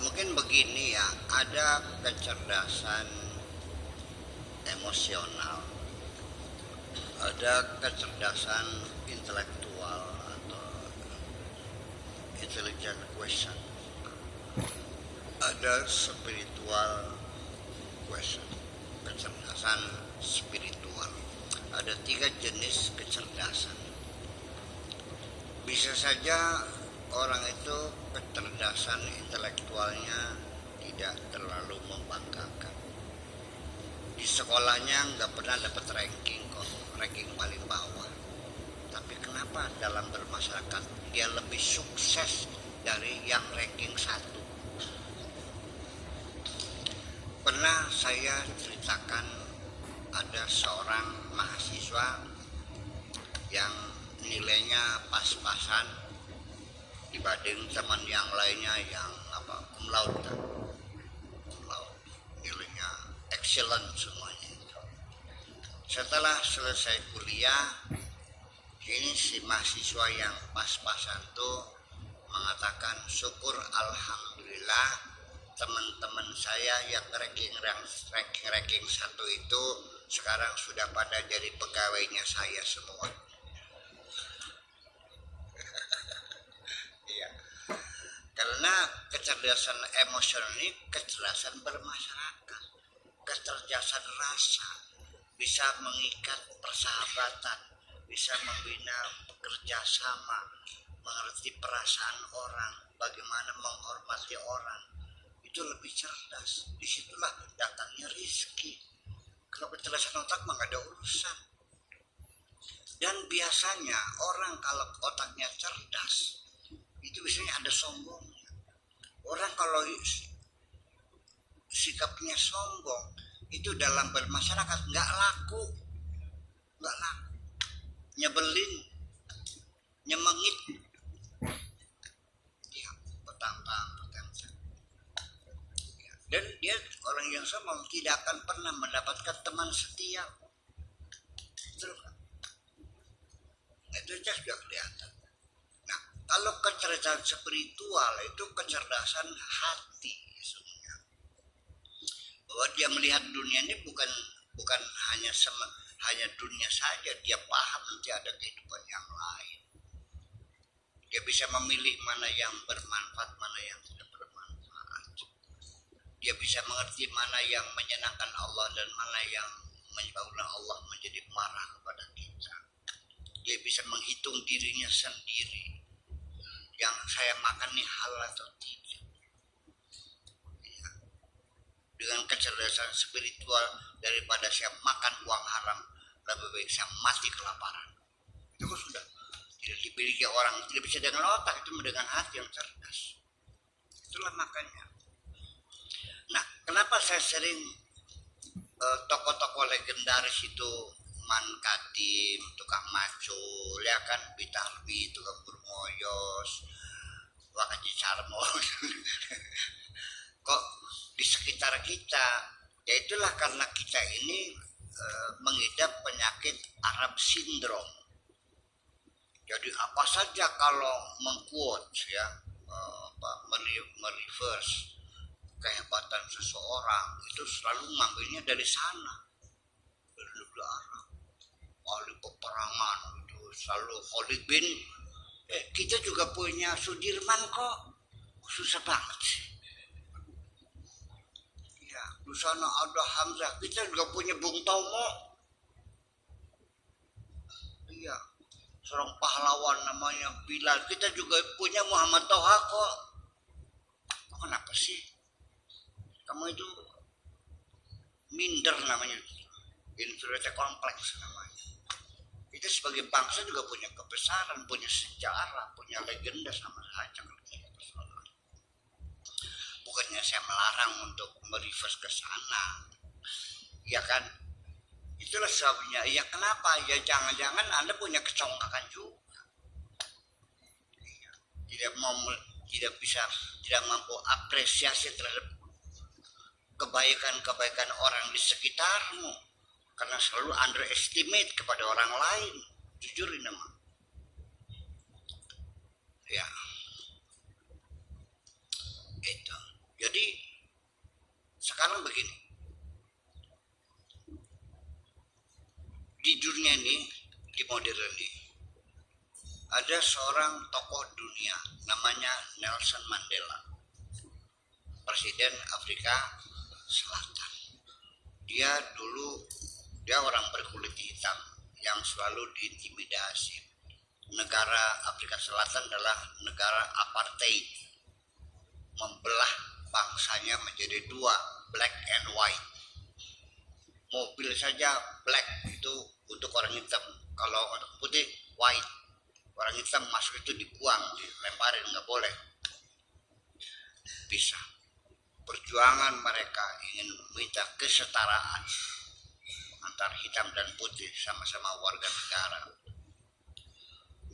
Mungkin begini ya, ada kecerdasan emosional, ada kecerdasan intelektual atau intelligent question, ada spiritual question, kecerdasan spiritual. Ada 3 jenis kecerdasan. Bisa saja orang itu kecerdasan intelektualnya tidak terlalu membanggakan. Di sekolahnya nggak pernah dapat ranking kok, ranking paling bawah. Tapi kenapa dalam bermasyarakat dia lebih sukses dari yang ranking 1? Pernah saya ceritakan ada seorang mahasiswa yang nilainya pas-pasan dibanding teman yang lainnya yang cum laude, nilainya excellent semuanya. Setelah selesai kuliah, ini si mahasiswa yang pas-pasan tuh mengatakan, syukur alhamdulillah teman-teman saya yang ranking 1 itu sekarang sudah pada jadi pegawainya saya semua. Iya. Karena kecerdasan emosional ini kecerdasan bermasyarakat, kecerdasan rasa, bisa mengikat persahabatan, bisa membina bekerja sama, mengerti perasaan orang, bagaimana menghormati orang. Itu lebih cerdas. Disitulah datangnya rezeki. Kalau kecerdasan otak mah gak ada urusan. Dan biasanya orang kalau otaknya cerdas itu biasanya ada sombongnya. Orang kalau sikapnya sombong itu dalam bermasyarakat nggak laku, nyebelin, nyemengit, ya, petantang. Dan dia orang yang sombong tidak akan pernah mendapatkan teman setia. Terus itu aja sudah kelihatan. Nah, kalau kecerdasan spiritual itu kecerdasan hati sebenarnya. Bahwa dia melihat dunia ini bukan hanya dunia saja, dia paham nanti ada kehidupan yang lain. Dia bisa memilih mana yang bermanfaat, mana yang tidak bermanfaat. Dia bisa mengerti mana yang menyenangkan Allah dan mana yang menyebabkan Allah menjadi marah kepada kita. Dia bisa menghitung dirinya sendiri. Yang saya makan ini halal atau tidak. Ya. Dengan kecerdasan spiritual, daripada saya makan uang haram, lebih baik saya mati kelaparan. Itu kan sudah tidak dimiliki orang, tidak bisa dengan otak, itu dengan hati yang cerdas. Itulah makanya. Nah, kenapa saya sering tokoh-tokoh legendaris itu Man Kadim, tukang macul, ya kan, Bitarbi, tukang Burmoyos, Wakaji Carmo. Kok di sekitar kita, ya itulah karena kita ini mengidap penyakit Arab Syndrome. Jadi apa saja kalau mengquote ya, mereverse kehebatan seseorang itu selalu ngambilnya dari sana, dari negara Arab, ahli peperangan itu selalu Khalid bin. Kita juga punya Sudirman kok, susah banget sih. Ya, di sana ada Hamzah, kita juga punya Bung Tomo. Iya, seorang pahlawan namanya Bilal, kita juga punya Muhammad Toha kok. Kenapa sih? Kamu itu minder namanya, inferiority kompleks namanya. Kita sebagai bangsa juga punya kebesaran, punya sejarah, punya legenda sama saja. Bukannya saya melarang untuk mereverse ke sana, ya kan? Itulah sebabnya. Ya kenapa? Ya jangan-jangan Anda punya kecongkakan juga. Tidak mampu apresiasi terhadap kebaikan-kebaikan orang di sekitarmu, karena selalu underestimate kepada orang lain. Jujur ini mah. Ya. Itu. seorang tokoh dunia namanya Nelson Mandela, presiden Afrika Selatan. Dia orang berkulit hitam yang selalu diintimidasi. Negara Afrika Selatan adalah negara apartheid, membelah bangsanya menjadi dua, black and white. Mobil saja black itu untuk orang hitam, kalau orang putih white. Orang hitam masuk itu dibuang, dilemparin, nggak boleh. Bisa. Perjuangan mereka ingin meminta kesetaraan antar hitam dan putih, sama-sama warga negara.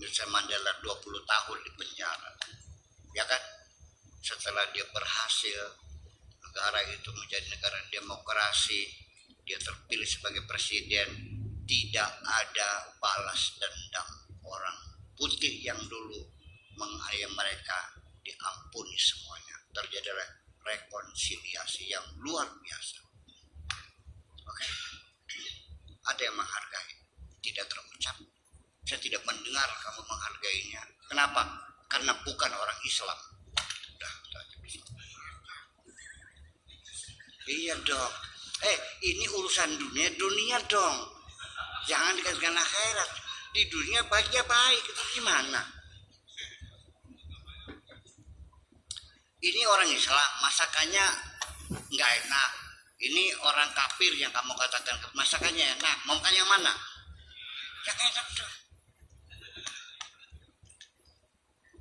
Nelson Mandela 20 tahun di penjara, ya kan? Setelah dia berhasil, negara itu menjadi negara demokrasi, dia terpilih sebagai presiden, tidak ada balas dendam. Orang putih yang dulu menganiaya mereka diampuni semuanya. Terjadi rekonsiliasi yang luar biasa. Oke. Ada yang menghargai, tidak terucap. Saya tidak mendengar kamu menghargainya. Kenapa? Karena bukan orang Islam. Iya dong. Ini urusan dunia dong. Jangan dikatakan akhirat. Di dunia baiknya baik, itu gimana? Ini orang Islam, masakannya nggak enak. Ini orang kafir yang kamu katakan masakannya enak. Mau makan yang mana? Yang enak dong.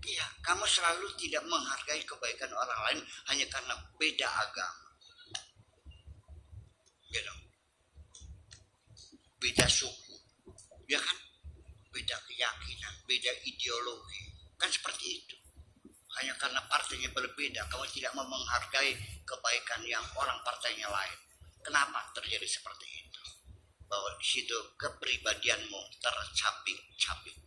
Iya, kamu selalu tidak menghargai kebaikan orang lain hanya karena beda agama. Gitu. Beda suku, ya kan? Beda keyakinan, beda ideologi, kan seperti itu. Hanya karena partainya berbeda, kamu tidak mau menghargai kebaikan yang orang partainya lain. Kenapa terjadi seperti itu? Bahwa di situ kepribadianmu tercapik-capik.